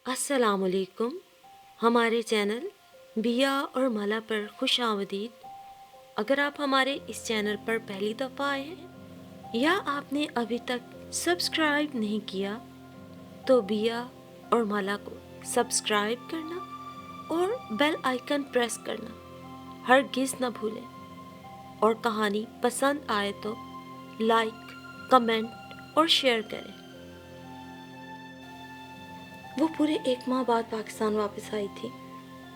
السلام علیکم. ہمارے چینل بیا اور مالا پر خوش آمدید. اگر آپ ہمارے اس چینل پر پہلی دفعہ آئے ہیں یا آپ نے ابھی تک سبسکرائب نہیں کیا تو بیا اور مالا کو سبسکرائب کرنا اور بیل آئیکن پریس کرنا ہرگز نہ بھولیں. اور کہانی پسند آئے تو لائک، کمنٹ اور شیئر کریں. وہ پورے 1 ماہ بعد پاکستان واپس آئی تھی.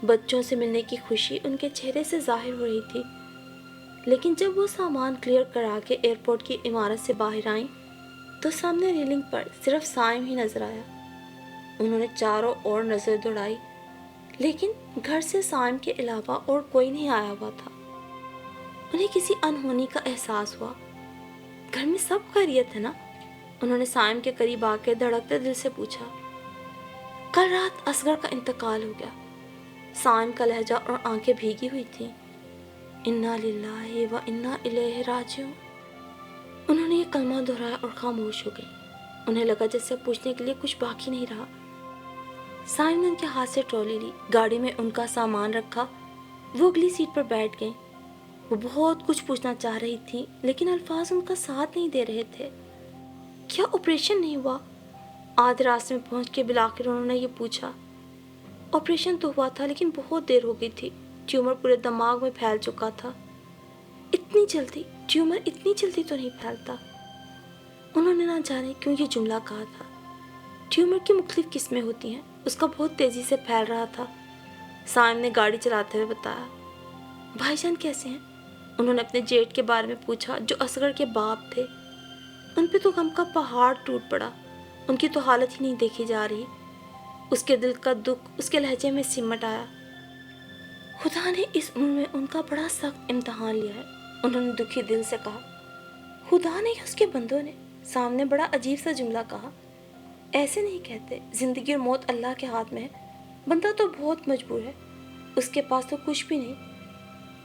بچوں سے ملنے کی خوشی ان کے چہرے سے ظاہر ہو رہی تھی. لیکن جب وہ سامان کلیئر کرا کے ایئرپورٹ کی عمارت سے باہر آئیں تو سامنے ریلنگ پر صرف سائم ہی نظر آیا. انہوں نے چاروں اور نظر دوڑائی لیکن گھر سے سائم کے علاوہ اور کوئی نہیں آیا ہوا تھا. انہیں کسی انہونی کا احساس ہوا. گھر میں سب خیریت ہے نا؟ انہوں نے سائم کے قریب آ کے دھڑکتے دل سے پوچھا. کل رات اصغر کا انتقال ہو گیا. سائم کا لہجہ اور آنکھیں بھیگی ہوئی تھیں. انا للہ و انا الیہ راجعون. انہوں نے یہ کلمہ دہرایا اور خاموش ہو گئی. انہیں لگا جیسے پوچھنے کے لیے کچھ باقی نہیں رہا. سائم نے ان کے ہاتھ سے ٹرالی لی، گاڑی میں ان کا سامان رکھا. وہ اگلی سیٹ پر بیٹھ گئیں. وہ بہت کچھ پوچھنا چاہ رہی تھی لیکن الفاظ ان کا ساتھ نہیں دے رہے تھے. کیا آپریشن نہیں ہوا؟ آدھے راستے میں پہنچ کے بالآخر انہوں نے یہ پوچھا. آپریشن تو ہوا تھا لیکن بہت دیر ہو گئی تھی. ٹیومر پورے دماغ میں پھیل چکا تھا. اتنی جلدی؟ ٹیومر اتنی جلدی تو نہیں پھیلتا. انہوں نے نہ جانے کیوں یہ جملہ کہا تھا. ٹیومر کی مختلف قسمیں ہوتی ہیں. اس کا بہت تیزی سے پھیل رہا تھا. سائم نے گاڑی چلاتے ہوئے بتایا. بھائی جان کیسے ہیں؟ انہوں نے اپنے جیٹ کے بارے میں پوچھا جو اصغر کے باپ تھے. ان پہ تو غم کا پہاڑ ٹوٹ پڑا. ان کی تو حالت ہی نہیں دیکھی جا رہی. اس کے دل کا دکھ اس کے لہجے میں سمٹ آیا. خدا نے اس عمر میں ان کا بڑا سخت امتحان لیا ہے، انہوں نے دکھی دل سے کہا. خدا نے یا اس کے بندوں نے؟ سامنے بڑا عجیب سا جملہ کہا. ایسے نہیں کہتے. زندگی اور موت اللہ کے ہاتھ میں ہے. بندہ تو بہت مجبور ہے، اس کے پاس تو کچھ بھی نہیں.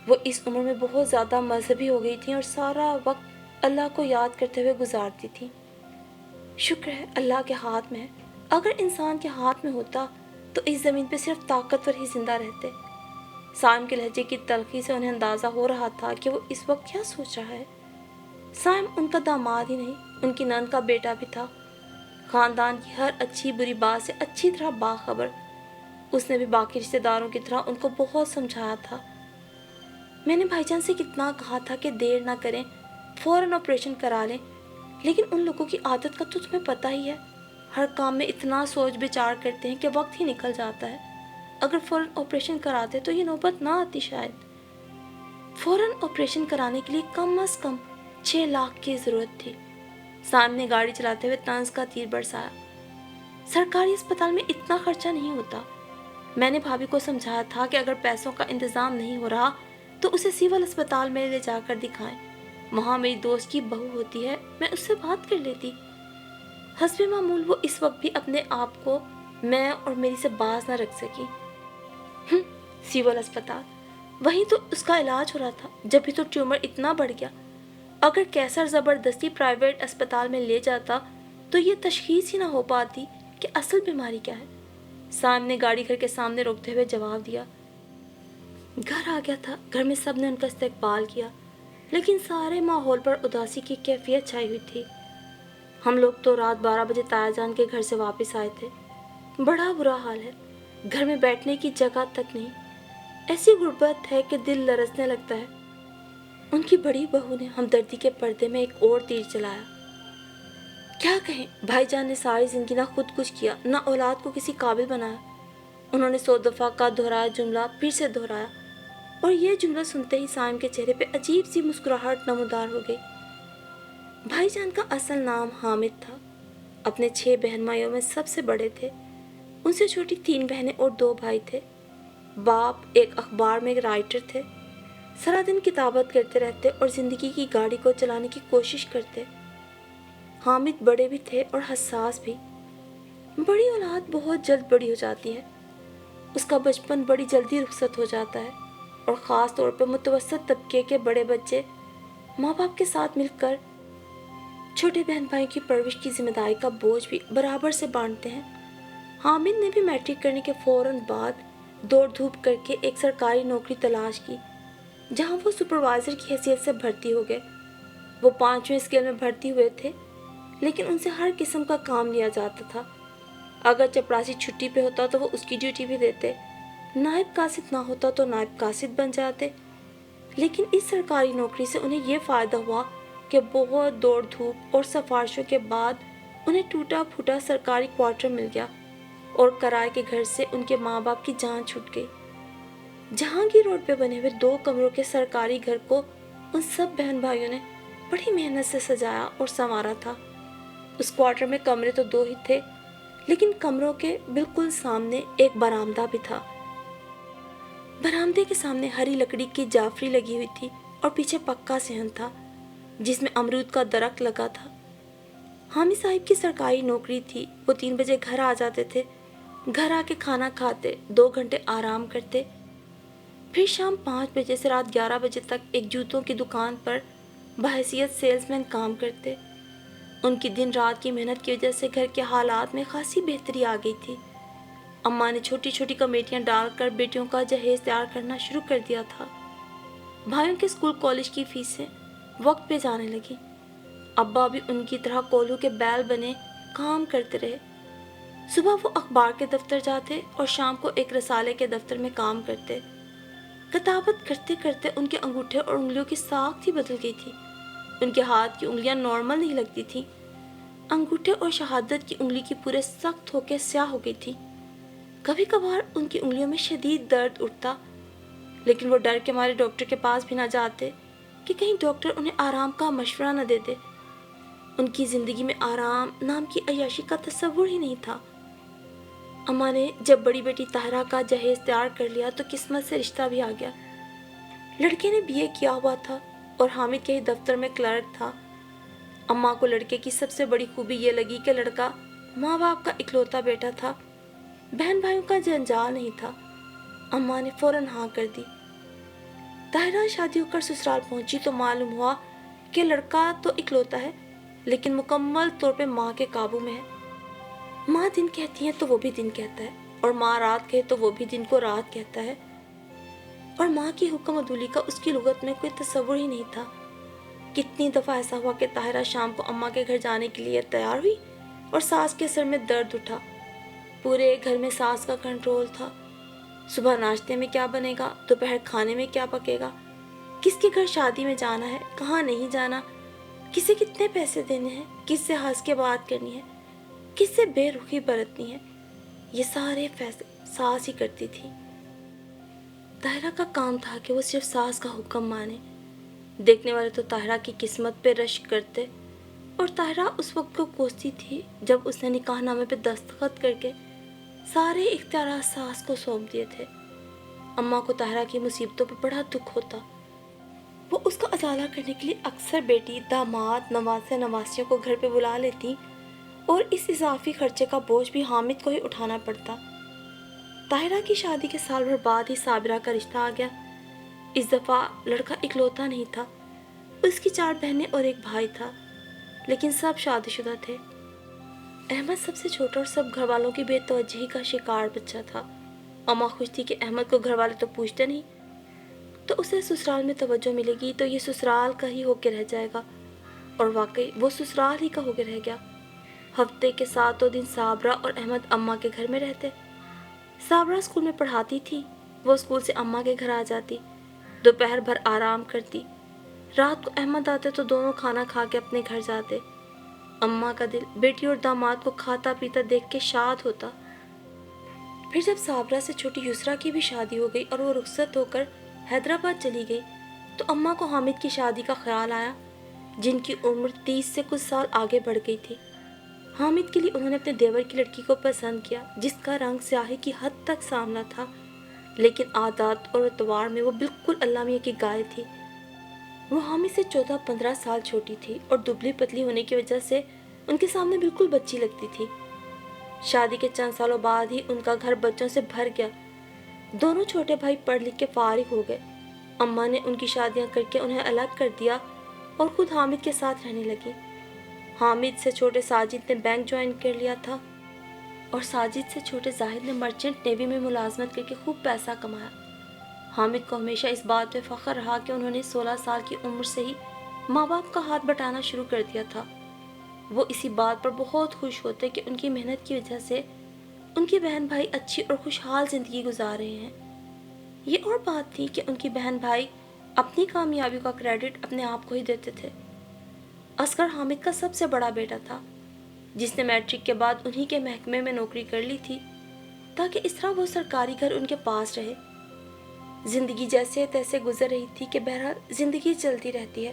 وہ اس عمر میں بہت زیادہ مذہبی ہو گئی تھیں اور سارا وقت اللہ کو یاد کرتے ہوئے گزارتی تھیں. شکر ہے اللہ کے ہاتھ میں ہے. اگر انسان کے ہاتھ میں ہوتا تو اس زمین پہ صرف طاقتور ہی زندہ رہتے. سائم کے لہجے کی تلخی سے انہیں اندازہ ہو رہا تھا کہ وہ اس وقت کیا سوچ رہا ہے. سائم ان کا داماد ہی نہیں، ان کی نند کا بیٹا بھی تھا. خاندان کی ہر اچھی بری بات سے اچھی طرح باخبر. اس نے بھی باقی رشتہ داروں کی طرح ان کو بہت سمجھایا تھا. میں نے بھائی جان سے کتنا کہا تھا کہ دیر نہ کریں، فوراً آپریشن کرا لیں، لیکن ان لوگوں کی عادت کا تو تمہیں پتہ ہی ہے. ہر کام میں اتنا سوچ بچار کرتے ہیں کہ وقت ہی نکل جاتا ہے. اگر فوراً آپریشن کراتے تو یہ نوبت نہ آتی شاید. فوراً آپریشن کرانے کے لیے کم از کم 6 لاکھ کی ضرورت تھی. سائم نے گاڑی چلاتے ہوئے طنز کا تیر برسایا. سرکاری اسپتال میں اتنا خرچہ نہیں ہوتا. میں نے بھابھی کو سمجھایا تھا کہ اگر پیسوں کا انتظام نہیں ہو رہا تو اسے سول اسپتال میں لے جا کر دکھائیں. وہاں میری دوست کی بہو ہوتی ہے، میں اس سے بات کر لیتی. حسب معمول وہ اس وقت بھی اپنے آپ کو میں اور میری سے باز نہ رکھ سکی. سول اسپتال، وہیں تو اس کا علاج ہو رہا تھا. جب بھی تو ٹیومر اتنا بڑھ گیا. اگر کیسر زبردستی پرائیویٹ اسپتال میں لے جاتا تو یہ تشخیص ہی نہ ہو پاتی کہ اصل بیماری کیا ہے. سائم نے گاڑی گھر کے سامنے روکتے ہوئے جواب دیا. گھر آ گیا تھا. گھر میں سب نے ان کا استقبال کیا لیکن سارے ماحول پر اداسی کی کیفیت چھائی ہوئی تھی. ہم لوگ تو رات 12 بجے تایا جان کے گھر سے واپس آئے تھے. بڑا برا حال ہے. گھر میں بیٹھنے کی جگہ تک نہیں. ایسی غربت ہے کہ دل لرزنے لگتا ہے. ان کی بڑی بہو نے ہمدردی کے پردے میں ایک اور تیر چلایا. کیا کہیں، بھائی جان نے ساری زندگی نہ خود کچھ کیا نہ اولاد کو کسی قابل بنایا. انہوں نے 100 دفعہ کا دہرایا جملہ پھر سے دہرایا اور یہ جملہ سنتے ہی سائم کے چہرے پہ عجیب سی مسکراہٹ نمودار ہو گئی. بھائی جان کا اصل نام حامد تھا. اپنے 6 بہن بھائیوں میں سب سے بڑے تھے. ان سے چھوٹی 3 بہنیں اور 2 بھائی تھے. باپ ایک اخبار میں رائٹر تھے. سارا دن کتابت کرتے رہتے اور زندگی کی گاڑی کو چلانے کی کوشش کرتے. حامد بڑے بھی تھے اور حساس بھی. بڑی اولاد بہت جلد بڑی ہو جاتی ہے. اس کا بچپن بڑی جلدی رخصت ہو جاتا ہے اور خاص طور پہ متوسط طبقے کے بڑے بچے ماں باپ کے ساتھ مل کر چھوٹے بہن بھائی کی پرورش کی ذمہ داری کا بوجھ بھی برابر سے بانٹتے ہیں. حامد نے بھی میٹرک کرنے کے فوراً بعد دوڑ دھوپ کر کے ایک سرکاری نوکری تلاش کی جہاں وہ سپروائزر کی حیثیت سے بھرتی ہو گئے۔ وہ 5ویں اسکیل میں بھرتی ہوئے تھے لیکن ان سے ہر قسم کا کام لیا جاتا تھا۔ اگر چپراسی چھٹی پہ ہوتا تو وہ اس کی ڈیوٹی بھی دیتے، نائب قاصد نہ ہوتا تو نائب قاصد بن جاتے۔ لیکن اس سرکاری نوکری سے انہیں یہ فائدہ ہوا کہ بہت دوڑ دھوپ اور سفارشوں کے بعد انہیں ٹوٹا پھوٹا سرکاری کوارٹر مل گیا اور کرائے کے گھر سے ان کے ماں باپ کی جان چھوٹ گئی۔ جہانگیر روڈ پہ بنے ہوئے 2 کمروں کے سرکاری گھر کو ان سب بہن بھائیوں نے بڑی محنت سے سجایا اور سنوارا تھا۔ اس کوارٹر میں کمرے تو 2 ہی تھے لیکن کمروں کے بالکل سامنے ایک برآمدہ بھی تھا۔ برآمدے کے سامنے ہری لکڑی کی جعفری لگی ہوئی تھی اور پیچھے پکا صحن تھا جس میں امرود کا درخت لگا تھا۔ حامد صاحب کی سرکاری نوکری تھی، وہ 3 بجے گھر آ جاتے تھے، گھر آ کے کھانا کھاتے، 2 گھنٹے آرام کرتے، پھر شام 5 بجے سے رات 11 بجے تک ایک جوتوں کی دکان پر بحیثیت سیلز مین کام کرتے۔ ان کی دن رات کی محنت کی وجہ سے گھر کے حالات میں خاصی بہتری آ گئی تھی۔ اماں نے چھوٹی چھوٹی کمیٹیاں ڈال کر بیٹیوں کا جہیز تیار کرنا شروع کر دیا تھا۔ بھائیوں کے اسکول کالج کی فیسیں وقت پہ جانے لگی۔ ابا بھی ان کی طرح کولو کے بیل بنے کام کرتے رہے۔ صبح وہ اخبار کے دفتر جاتے اور شام کو ایک رسالے کے دفتر میں کام کرتے۔ کتابت کرتے کرتے ان کے انگوٹھے اور انگلیوں کی ساخت ہی بدل گئی تھی۔ ان کے ہاتھ کی انگلیاں نارمل نہیں لگتی تھیں، انگوٹھے اور شہادت کی انگلی کی پورے سخت ہو کے سیاہ ہو گئی تھی۔ کبھی کبھار ان کی انگلیوں میں شدید درد اٹھتا لیکن وہ ڈر کے مارے ڈاکٹر کے پاس بھی نہ جاتے کہ کہیں ڈاکٹر انہیں آرام کا مشورہ نہ دے دے۔ ان کی زندگی میں آرام نام کی عیاشی کا تصور ہی نہیں تھا۔ اماں نے جب بڑی بیٹی طاہرہ کا جہیز تیار کر لیا تو قسمت سے رشتہ بھی آ گیا۔ لڑکے نے BA کیا ہوا تھا اور حامد کے ہی دفتر میں کلرک تھا۔ اماں کو لڑکے کی سب سے بڑی خوبی یہ لگی کہ لڑکا ماں باپ کا اکلوتا بیٹا تھا، بہن بھائیوں کا جنجال نہیں تھا۔ اماں نے فوراً ہاں کر دی۔ طاہرہ شادی ہو کر سسرال پہنچی تو معلوم ہوا کہ لڑکا تو اکلوتا ہے لیکن مکمل طور پہ ماں کے قابو میں ہے۔ ماں دن کہتی ہے تو وہ بھی دن کہتا ہے اور ماں رات کہے تو وہ بھی دن کو رات کہتا ہے، اور ماں کی حکم عدولی کا اس کی لغت میں کوئی تصور ہی نہیں تھا۔ کتنی دفعہ ایسا ہوا کہ طاہرہ شام کو اماں کے گھر جانے کے لیے تیار ہوئی اور ساس کے سر میں درد اٹھا۔ پورے گھر میں ساس کا کنٹرول تھا۔ صبح ناشتے میں کیا بنے گا، دوپہر کھانے میں کیا پکے گا، کس کے گھر شادی میں جانا ہے، کہاں نہیں جانا، کسے کتنے پیسے دینے ہیں، کس سے ہنس کے بات کرنی ہے، کس سے بے رخی برتنی ہے، یہ سارے فیصلے ساس ہی کرتی تھی۔ طاہرہ کا کام تھا کہ وہ صرف ساس کا حکم مانے۔ دیکھنے والے تو طاہرہ کی قسمت پہ رشک کرتے اور طاہرہ اس وقت کو کوستی تھی جب اس نے نکاح نامے پہ دستخط کر کے سارے اختیارات ساس کو سونپ دیے تھے۔ اماں کو طاہرہ کی مصیبتوں پہ بڑا دکھ ہوتا۔ وہ اس کا ازالہ کرنے کے لیے اکثر بیٹی، داماد، نواسے نواسیوں کو گھر پہ بلا لیتی اور اس اضافی خرچے کا بوجھ بھی حامد کو ہی اٹھانا پڑتا۔ طاہرہ کی شادی کے سال بھر بعد ہی صابرہ کا رشتہ آ گیا۔ اس دفعہ لڑکا اکلوتا نہیں تھا، اس کی 4 بہنیں اور ایک بھائی تھا، لیکن سب شادی شدہ تھے۔ احمد سب سے چھوٹا اور سب گھر والوں کی بے توجہی کا شکار بچہ تھا۔ اماں خوش تھی کہ احمد کو گھر والے تو پوچھتے نہیں، تو اسے سسرال میں توجہ ملے گی تو یہ سسرال کا ہی ہو کے رہ جائے گا، اور واقعی وہ سسرال ہی کا ہو کے رہ گیا۔ ہفتے کے 7 دن صابرہ اور احمد اماں کے گھر میں رہتے۔ صابرہ اسکول میں پڑھاتی تھی، وہ اسکول سے اماں کے گھر آ جاتی، دوپہر بھر آرام کرتی، رات کو احمد آتے تو دونوں کھانا کھا کے اپنے گھر جاتے۔ اماں کا دل بیٹی اور داماد کو کھاتا پیتا دیکھ کے شاد ہوتا۔ پھر جب صابرہ سے چھوٹی یسریٰ کی بھی شادی ہو گئی اور وہ رخصت ہو کر حیدرآباد چلی گئی تو اماں کو حامد کی شادی کا خیال آیا، جن کی عمر 30 سے کچھ سال آگے بڑھ گئی تھی۔ حامد کے لیے انہوں نے اپنے دیور کی لڑکی کو پسند کیا جس کا رنگ سیاہی کی حد تک سانولا تھا، لیکن عادات اور اتوار میں وہ بالکل اللہ میاں کی گائے تھی۔ وہ حامد سے 14-15 سال چھوٹی تھی اور دبلی پتلی ہونے کی وجہ سے ان کے سامنے بالکل بچی لگتی تھی۔ شادی کے چند سالوں بعد ہی ان کا گھر بچوں سے بھر گیا۔ دونوں چھوٹے بھائی پڑھ لکھ کے فارغ ہو گئے۔ اماں نے ان کی شادیاں کر کے انہیں الگ کر دیا اور خود حامد کے ساتھ رہنے لگی۔ حامد سے چھوٹے ساجد نے بینک جوائن کر لیا تھا۔ اور ساجد سے چھوٹے زاہد نے مرچنٹ نیوی میں ملازمت کر کے خوب پیسہ کمایا۔ حامد کو ہمیشہ اس بات پہ فخر رہا کہ انہوں نے 16 سال کی عمر سے ہی ماں باپ کا ہاتھ بٹانا شروع کر دیا تھا۔ وہ اسی بات پر بہت خوش ہوتے کہ ان کی محنت کی وجہ سے ان کے بہن بھائی اچھی اور خوشحال زندگی گزار رہے ہیں۔ یہ اور بات تھی کہ ان کی بہن بھائی اپنی کامیابی کا کریڈٹ اپنے آپ کو ہی دیتے تھے۔ اصغر حامد کا سب سے بڑا بیٹا تھا، جس نے میٹرک کے بعد انہی کے محکمے میں نوکری کر لی تھی تاکہ اس طرح وہ سرکاری گھر ان کے پاس رہے۔ زندگی جیسے تیسے گزر رہی تھی کہ بہرحال زندگی چلتی رہتی ہے،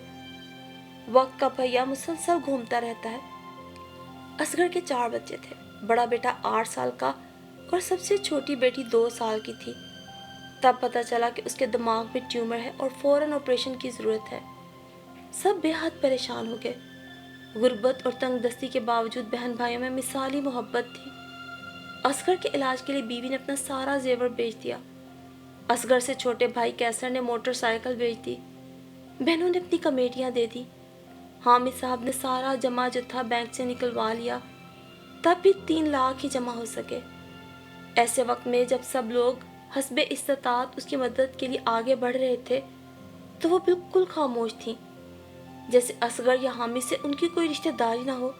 وقت کا پہیہ مسلسل گھومتا رہتا ہے۔ اصغر کے 4 بچے تھے۔ بڑا بیٹا 8 سال کا اور سب سے چھوٹی بیٹی 2 سال کی تھی۔ تب پتہ چلا کہ اس کے دماغ میں ٹیومر ہے اور فوراً آپریشن کی ضرورت ہے۔ سب بے حد پریشان ہو گئے۔ غربت اور تنگ دستی کے باوجود بہن بھائیوں میں مثالی محبت تھی۔ اصغر کے علاج کے لیے بیوی نے اپنا سارا زیور بیچ دیا۔ اصغر سے چھوٹے بھائی کیسر نے موٹر سائیکل بیچ دی۔ بہنوں نے اپنی کمیٹیاں دے دی۔ حامد صاحب نے سارا جمع جتھا بینک سے نکلوا لیا، تب بھی 3 لاکھ ہی جمع ہو سکے۔ ایسے وقت میں جب سب لوگ حسب استطاعت اس کی مدد کے لیے آگے بڑھ رہے تھے تو وہ بالکل خاموش تھیں، جیسے اصغر یا حامد سے ان کی کوئی رشتہ داری نہ ہو،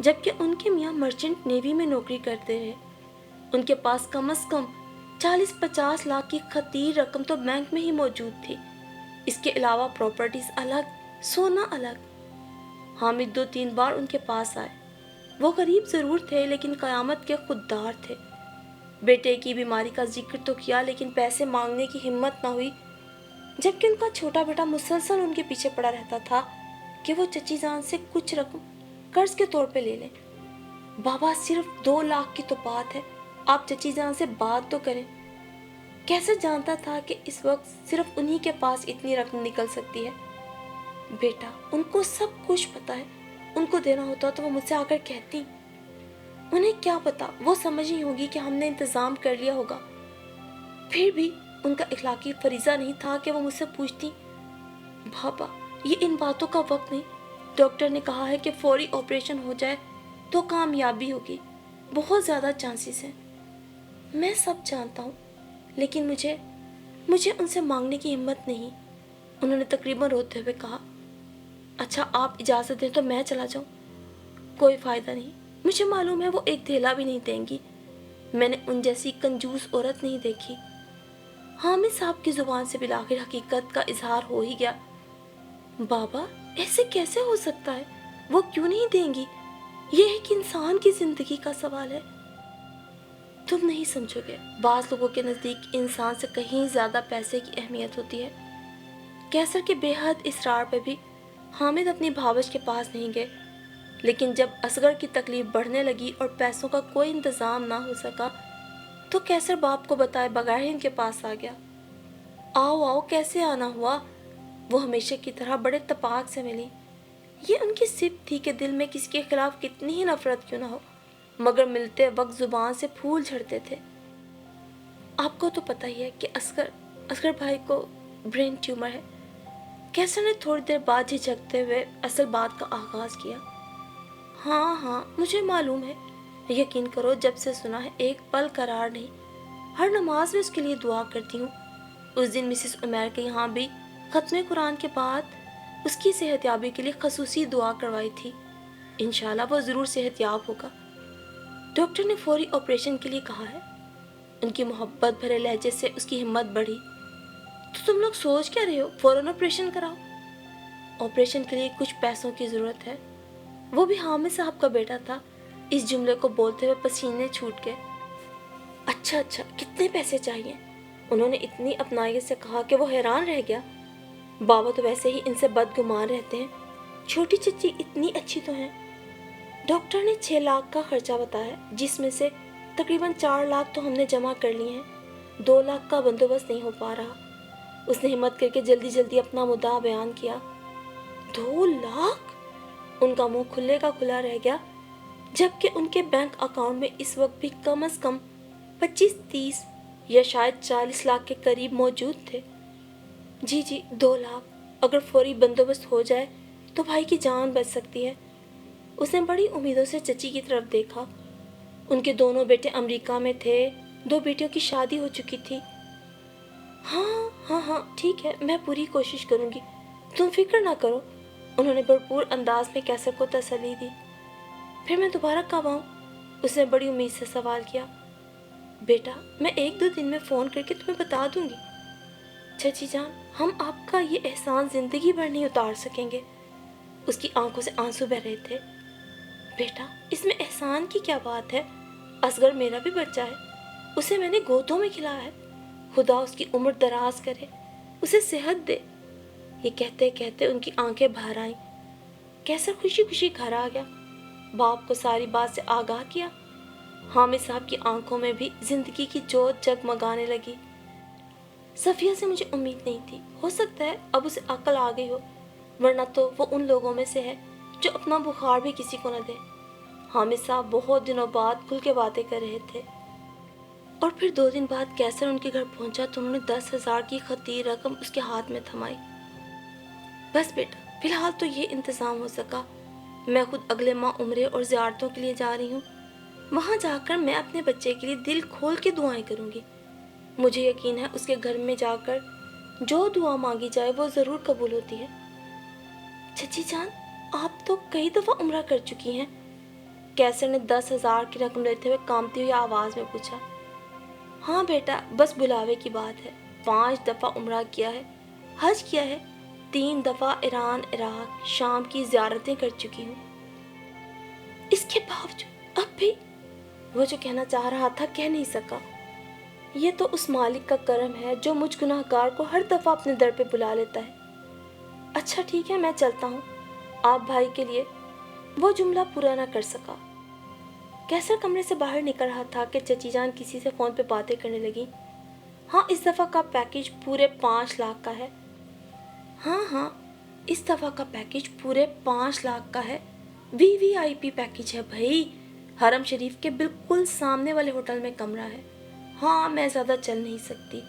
جبکہ ان کے میاں مرچنٹ نیوی میں نوکری کرتے رہے۔ ان کے پاس کم از کم 40-50 لاکھ کی خطیر رقم تو بینک میں ہی موجود تھی۔ اس کے علاوہ پراپرٹیز الگ، سونا الگ۔ حامد 2-3 بار ان کے پاس آئے۔ وہ غریب ضرور تھے لیکن قیامت کے خوددار تھے۔ بیٹے کی بیماری کا ذکر تو کیا لیکن پیسے مانگنے کی ہمت نہ ہوئی، جبکہ ان کا چھوٹا بیٹا مسلسل ان کے پیچھے پڑا رہتا تھا کہ وہ چچی جان سے کچھ رقم قرض کے طور پہ لے لیں۔ بابا صرف 2 لاکھ کی تو بات ہے، آپ چچی جان سے بات تو کریں۔ کیسے جانتا تھا کہ اس وقت صرف انہی کے پاس اتنی رقم نکل سکتی ہے۔ بیٹا، ان کو سب کچھ پتا ہے، ان کو دینا ہوتا تو وہ مجھ سے آ کر کہتی۔ انہیں کیا پتا، وہ سمجھ ہی ہوگی کہ ہم نے انتظام کر لیا ہوگا۔ پھر بھی ان کا اخلاقی فریضہ نہیں تھا کہ وہ مجھ سے پوچھتی، بابا یہ ان باتوں کا وقت نہیں، ڈاکٹر نے کہا ہے کہ فوری آپریشن ہو جائے تو کامیابی ہوگی، بہت زیادہ چانسز ہیں۔ میں سب جانتا ہوں لیکن مجھے ان سے مانگنے کی ہمت نہیں۔ انہوں نے تقریباً روتے ہوئے کہا، اچھا آپ اجازت دیں تو میں چلا جاؤں؟ کوئی فائدہ نہیں، مجھے معلوم ہے وہ ایک دھیلا بھی نہیں دیں گی، میں نے ان جیسی کنجوس عورت نہیں دیکھی۔ حامد صاحب کی زبان سے بالآخر حقیقت کا اظہار ہو ہی گیا۔ بابا ایسے کیسے ہو سکتا ہے، وہ کیوں نہیں دیں گی، یہ ایک انسان کی زندگی کا سوال ہے۔ تم نہیں سمجھو گے، بعض لوگوں کے نزدیک انسان سے کہیں زیادہ پیسے کی اہمیت ہوتی ہے۔ کیسر کے بے حد اصرار پہ بھی حامد اپنی بھاوش کے پاس نہیں گئے، لیکن جب اصغر کی تکلیف بڑھنے لگی اور پیسوں کا کوئی انتظام نہ ہو سکا تو کیسر باپ کو بتائے بغیر ہی ان کے پاس آ گیا۔ آؤ آؤ کیسے آنا ہوا؟ وہ ہمیشہ کی طرح بڑے تپاک سے ملی۔ یہ ان کی صفت تھی کہ دل میں کسی کے خلاف کتنی ہی نفرت کیوں نہ ہو، مگر ملتے وقت زبان سے پھول جھڑتے تھے۔ آپ کو تو پتہ ہی ہے کہ اصغر بھائی کو برین ٹیومر ہے۔ کیسر نے تھوڑی دیر بعد جھجکتے ہوئے اصل بات کا آغاز کیا۔ ہاں مجھے معلوم ہے، یقین کرو جب سے سنا ہے ایک پل قرار نہیں، ہر نماز میں اس کے لیے دعا کرتی ہوں۔ اس دن مسز عمیر کے یہاں بھی ختم قرآن کے بعد اس کی صحت یابی کے لیے خصوصی دعا کروائی تھی۔ انشاءاللہ وہ ضرور صحت یاب ہوگا۔ ڈاکٹر نے فوری آپریشن کے لیے کہا ہے۔ ان کی محبت بھرے لہجے سے اس کی ہمت بڑھی۔ تو تم لوگ سوچ کیا رہے ہو، فوراً آپریشن کراؤ۔ آپریشن کے لیے کچھ پیسوں کی ضرورت ہے۔ وہ بھی حامد صاحب کا بیٹا تھا۔ اس جملے کو بولتے ہوئے پسینے چھوٹ گئے۔ اچھا کتنے پیسے چاہیے؟ انہوں نے اتنی اپنائیت سے کہا کہ وہ حیران رہ گیا۔ بابا تو ویسے ہی ان سے بدگمان رہتے ہیں، چھوٹی چچی اتنی اچھی تو ہیں۔ ڈاکٹر نے 6 لاکھ کا خرچہ بتایا، جس میں سے تقریباً 4 لاکھ تو ہم نے جمع کر لیے ہیں، 2 لاکھ کا بندوبست نہیں ہو پا رہا۔ اس نے ہمت کر کے جلدی اپنا مدعا بیان کیا۔ 2 لاکھ؟ ان کا منہ کھلے کا کھلا رہ گیا، جبکہ ان کے بینک اکاؤنٹ میں اس وقت بھی کم از کم 25-30 یا شاید 40 لاکھ کے قریب موجود تھے۔ جی 2 لاکھ، اگر فوری بندوبست ہو جائے تو بھائی کی جان بچ سکتی ہے۔ اس نے بڑی امیدوں سے چچی کی طرف دیکھا۔ ان کے دونوں بیٹے امریکہ میں تھے، 2 بیٹیوں کی شادی ہو چکی تھی۔ ہاں ہاں ہاں ٹھیک ہے، میں پوری کوشش کروں گی، تم فکر نہ کرو، انہوں نے بھرپور انداز میں کیسر کو تسلی دی۔ پھر میں دوبارہ کب آؤں؟ اس نے بڑی امید سے سوال کیا۔ بیٹا میں 1-2 دن میں فون کر کے تمہیں بتا دوں گی۔ چچی جان، ہم آپ کا یہ احسان زندگی بھر نہیں اتار سکیں گے۔ اس کی آنکھوں سے آنسو بہ رہے تھے۔ بیٹا اس میں احسان کی کیا بات ہے؟ اصغر میرا بھی بچہ ہے، اسے میں نے گودوں میں کھلایا ہے، خدا اس کی عمر دراز کرے، اسے صحت دے۔ یہ کہتے کہتے ان کی آنکھیں بھر آئیں۔ کیسر خوشی خوشی گھر آ گیا، باپ کو ساری بات سے آگاہ کیا۔ حامد صاحب کی آنکھوں میں بھی زندگی کی جوت جگمگانے لگی۔ صفیہ سے مجھے امید نہیں تھی، ہو سکتا ہے اب اسے عقل آ گئی ہو، ورنہ تو وہ ان لوگوں میں سے ہے جو اپنا بخار بھی کسی کو نہ دے۔ حامد صاحب بہت دنوں بعد کھل کے باتیں کر رہے تھے۔ اور پھر 2 دن بعد کیسر ان کے گھر پہنچا تو انہوں نے 10,000 کی خطیر رقم اس کے ہاتھ میں تھمائی۔ بس بیٹا فی الحال تو یہ انتظام ہو سکا، میں خود اگلے ماہ عمرے اور زیارتوں کے لیے جا رہی ہوں، وہاں جا کر میں اپنے بچے کے لیے دل کھول کے دعائیں کروں گی۔ مجھے یقین ہے اس کے گھر میں جا کر جو دعا مانگی جائے وہ ضرور قبول ہوتی ہے۔ چچی جان آپ تو کئی دفعہ عمرہ کر چکی ہیں، کیسر نے 10,000 کی رقم لیتے ہوئے کانپتی ہوئی آواز میں پوچھا۔ ہاں بیٹا بس بلاوے کی بات ہے، 5 دفعہ عمرہ کیا ہے، حج کیا ہے، 3 دفعہ ایران، عراق، شام کی زیارتیں کر چکی ہوں۔ اس کے باوجود اب بھی وہ جو کہنا چاہ رہا تھا کہہ نہیں سکا۔ یہ تو اس مالک کا کرم ہے جو مجھ گناہ گار کو ہر دفعہ اپنے در پہ بلا لیتا ہے۔ اچھا ٹھیک ہے میں چلتا ہوں، آپ بھائی کے لیے۔ وہ جملہ پورا نہ کر سکا۔ کیسر کمرے سے باہر نکل رہا تھا کہ چچی جان کسی سے فون پہ باتیں کرنے لگی۔ ہاں اس دفعہ کا پیکیج پورے 5 لاکھ کا ہے۔ ہاں اس دفعہ کا پیکیج پورے 5 لاکھ کا ہے، VVIP پیکیج ہے بھائی، حرم شریف کے بالکل سامنے والے ہوٹل میں کمرہ ہے۔ ہاں میں زیادہ چل نہیں سکتی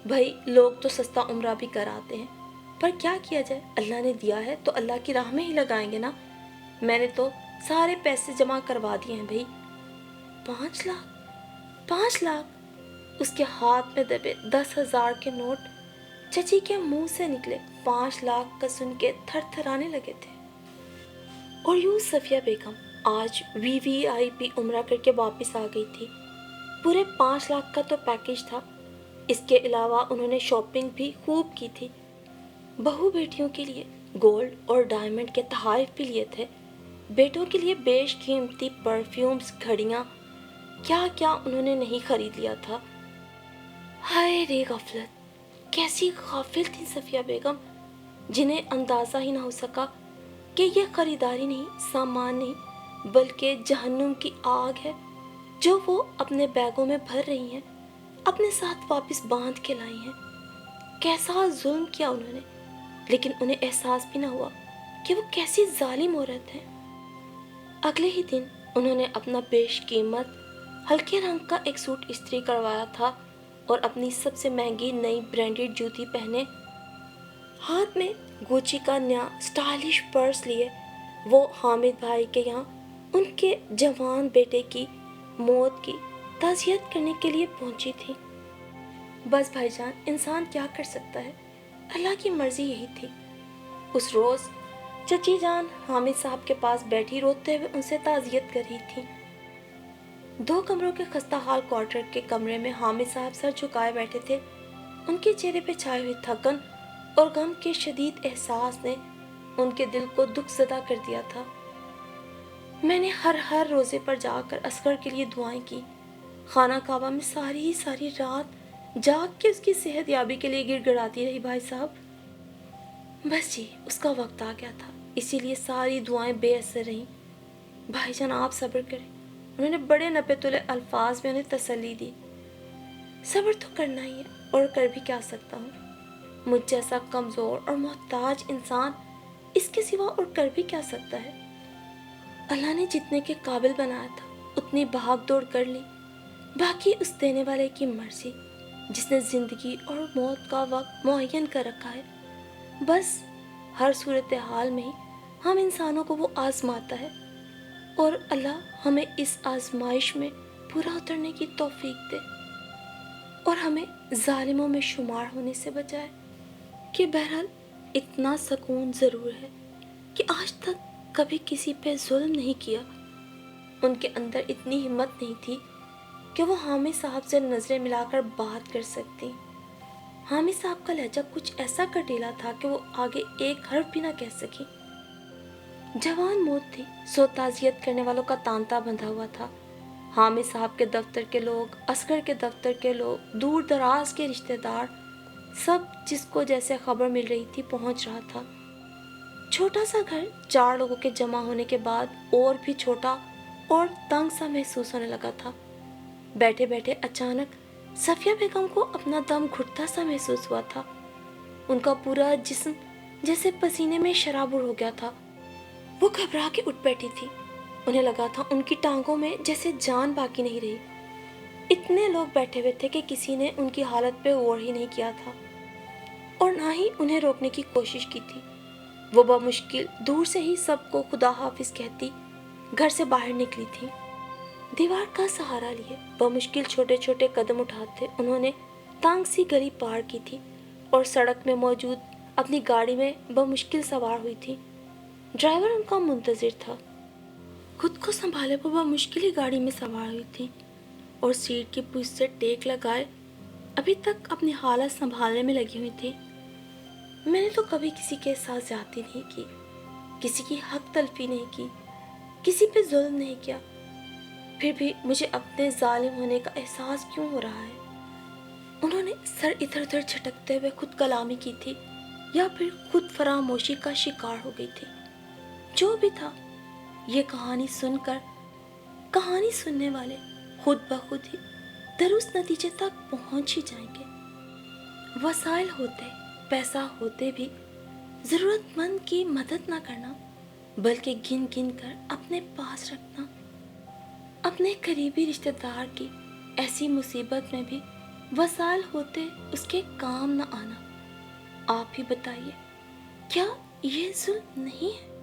بھائی، لوگ تو سستا عمرہ بھی کراتے ہیں، پر کیا کیا جائے، اللہ نے دیا ہے تو اللہ کی راہ میں ہی لگائیں گے نا۔ میں نے تو سارے پیسے جمع کروا دیے ہیں بھائی۔ 5 لاکھ اس کے ہاتھ میں دبے 10,000 کے نوٹ چچی کے منہ سے نکلے 5 لاکھ کا سن کے تھر تھرانے لگے تھے۔ اور یوں صفیہ بیگم آج VVIP عمرہ کر کے واپس آ گئی تھی۔ پورے 5 لاکھ کا تو پیکیج تھا، اس کے علاوہ انہوں نے شاپنگ بھی خوب کی تھی، بہو بیٹیوں کے لیے گولڈ اور ڈائمنڈ کے تحائف بھی لیے تھے، بیٹوں کے لیے بیش قیمتی پرفیومز، گھڑیاں، کیا کیا انہوں نے نہیں خرید لیا تھا۔ ہائے رے غفلت، کیسی غافل تھی صفیہ بیگم، جنہیں اندازہ ہی نہ ہو سکا کہ یہ خریداری نہیں، سامان نہیں، بلکہ جہنم کی آگ ہے جو وہ اپنے بیگوں میں بھر رہی ہیں، اپنے ساتھ واپس باندھ کے لائی ہیں۔ کیسا ظلم کیا انہوں نے، لیکن انہیں احساس بھی نہ ہوا کہ وہ کیسی ظالم عورت ہے۔ اگلے ہی دن انہوں نے اپنا بیش قیمت ہلکے رنگ کا ایک سوٹ استری کروایا تھا اور اپنی سب سے مہنگی نئی برانڈڈ جوتی پہنے، ہاتھ میں گوچی کا نیا سٹائلش پرس لیے وہ حامد بھائی کے یہاں ان کے جوان بیٹے کی موت کی تعزیت کرنے کے لیے پہنچی تھی۔ بس بھائی جان انسان کیا کر سکتا ہے، اللہ کی مرضی یہی تھی۔ اس روز چچی جان حامد صاحب کے پاس بیٹھی روتے ہوئے ان سے تعزیت کر رہی تھی۔ 2 کمروں کے خستہ حال کوارٹر کے کمرے میں حامد صاحب سر جھکائے بیٹھے تھے، ان کے چہرے پہ چھائے ہوئی تھکن اور غم کے شدید احساس نے ان کے دل کو دکھ زدہ کر دیا تھا۔ میں نے ہر روزے پر جا کر اصغر کے لیے دعائیں کی، خانہ کعبہ میں ساری رات جاگ کے اس کی صحت یابی کے لیے گڑ گڑاتی رہی بھائی صاحب۔ بس جی اس کا وقت آ گیا تھا، اسی لیے ساری دعائیں بے اثر رہیں۔ بھائی جان آپ صبر کریں، انہوں نے بڑے نپے تلے الفاظ میں انہیں تسلی دی۔ صبر تو کرنا ہی ہے، اور کر بھی کیا سکتا ہوں، مجھ جیسا کمزور اور محتاج انسان اس کے سوا اور کر بھی کیا سکتا ہے۔ اللہ نے جتنے کے قابل بنایا تھا اتنی بھاگ دوڑ کر لی، باقی اس دینے والے کی مرضی، جس نے زندگی اور موت کا وقت معین کر رکھا ہے۔ بس ہر صورتحال میں ہی ہم انسانوں کو وہ آزماتا ہے، اور اللہ ہمیں اس آزمائش میں پورا اترنے کی توفیق دے اور ہمیں ظالموں میں شمار ہونے سے بچائے۔ کہ بہرحال اتنا سکون ضرور ہے کہ آج تک کبھی کسی پہ ظلم نہیں کیا۔ ان کے اندر اتنی ہمت نہیں تھی کہ وہ حامد صاحب سے نظریں ملا کر بات کر سکتی۔ حامد صاحب کا لہجہ کچھ ایسا کٹیلا تھا کہ وہ آگے ایک حرف بھی نہ کہہ سکی۔ جوان موت تھی، سو تعزیت کرنے والوں کا تانتا بندھا ہوا تھا۔ حامد صاحب کے دفتر کے لوگ، اصغر کے دفتر کے لوگ، دور دراز کے رشتہ دار، سب جس کو جیسے خبر مل رہی تھی پہنچ رہا تھا۔ چھوٹا سا گھر 4 لوگوں کے جمع ہونے کے بعد اور بھی چھوٹا اور تنگ سا محسوس ہونے لگا تھا۔ بیٹھے بیٹھے اچانک صفیہ بیگم کو اپنا دم گھٹتا سا محسوس ہوا تھا۔ ان کا پورا جسم جیسے پسینے میں شرابور ہو گیا تھا۔ وہ گھبرا کے اٹھ بیٹھی تھی۔ انہیں لگا تھا ان کی ٹانگوں میں جیسے جان باقی نہیں رہی۔ اتنے لوگ بیٹھے ہوئے تھے کہ کسی نے ان کی حالت پہ غور ہی نہیں کیا تھا اور نہ ہی انہیں روکنے کی کوشش کی تھی۔ وہ بمشکل دور سے ہی سب کو خدا حافظ کہتی گھر سے باہر نکلی تھی۔ دیوار کا سہارا لیے بمشکل چھوٹے چھوٹے قدم اٹھاتے انہوں نے تنگ سی گلی پار کی تھی اور سڑک میں موجود اپنی گاڑی میں بمشکل سوار ہوئی تھی۔ ڈرائیور ان کا منتظر تھا۔ خود کو سنبھالے وہ بمشکل ہی گاڑی میں سوار ہوئی تھی اور سیٹ کی پشت سے ٹیک لگائے ابھی تک اپنی حالت سنبھالنے میں لگی ہوئی تھی۔ میں نے تو کبھی کسی کے ساتھ زیادتی نہیں کی، کسی کی حق تلفی نہیں کی، کسی پہ ظلم نہیں کیا، پھر بھی مجھے اپنے ظالم ہونے کا احساس کیوں ہو رہا ہے؟ انہوں نے سر ادھر ادھر جھٹکتے ہوئے خود کلامی کی تھی یا پھر خود فراموشی کا شکار ہو گئی تھی۔ جو بھی تھا، یہ کہانی سن کر کہانی سننے والے خود بخود ہی درست نتیجے تک پہنچ ہی جائیں گے۔ وسائل ہوتے، پیسہ ہوتے بھی ضرورت مند کی مدد نہ کرنا بلکہ گن گن کر اپنے پاس رکھنا، اپنے قریبی رشتہ دار کی ایسی مصیبت میں بھی وسائل ہوتے اس کے کام نہ آنا۔ آپ ہی بتائیے، کیا یہ ظلم نہیں ہے؟